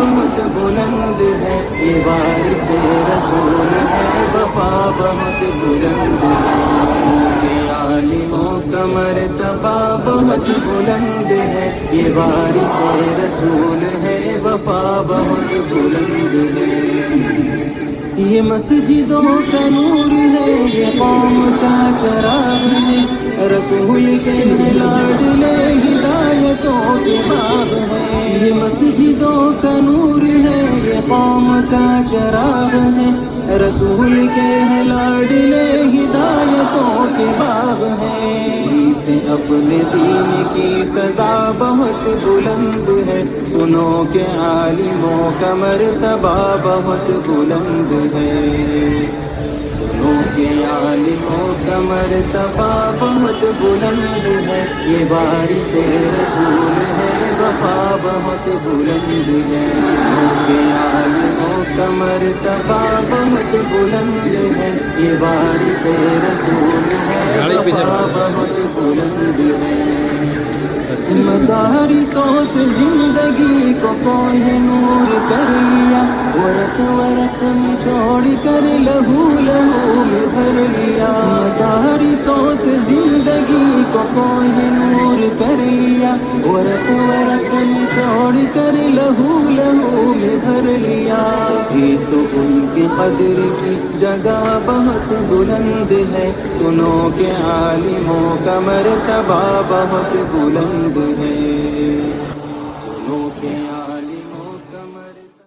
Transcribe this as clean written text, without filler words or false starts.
بہت بلند ہے، یہ وارث رسول ہے، وفا بہت بلند ہے، کہ عالموں کا مرتبہ بہت بلند ہے، یہ وارث رسول ہے، وفا بہت بلند ہے۔ یہ مسجدوں کا نور ہے، یہ قوم کا چراغ ہے، رسول کے لاڈلے ہدایتوں کے باغ ہے۔ یہ مسجدوں کا نور ہے، یہ قوم کا چراغ ہے، رسول کے لاڈلے ہدایتوں کے باغ ہے۔ اسے اپنے دین کی صدا بہت بلند ہے، سنو کہ عالموں کا مرتبہ بہت بلند ہے، سنو کہ عالموں کا مرتبہ بہت بلند ہے، یہ وارث رسول ہے، وفا بہت بلند ہے، سنو کہ عالموں کا مرتبہ بہت بلند ہے، یہ وارث رسول ہے، وفا بہت بلند ہے۔ مدارسوں سے زندگی کو کوئی نور کر لیا، ورق ورق نچوڑ کر لہو لہو میں بھر لیا، مدارسوں سے زندگی کو کوئی نور کر لیا، ورق ورق نچوڑ کر لہو لہو میں بھر لیا، ہی تو ان کی قدر کی جگہ بہت بلند ہے، سنو کہ عالموں کا مرتبہ بہت بلند ہے،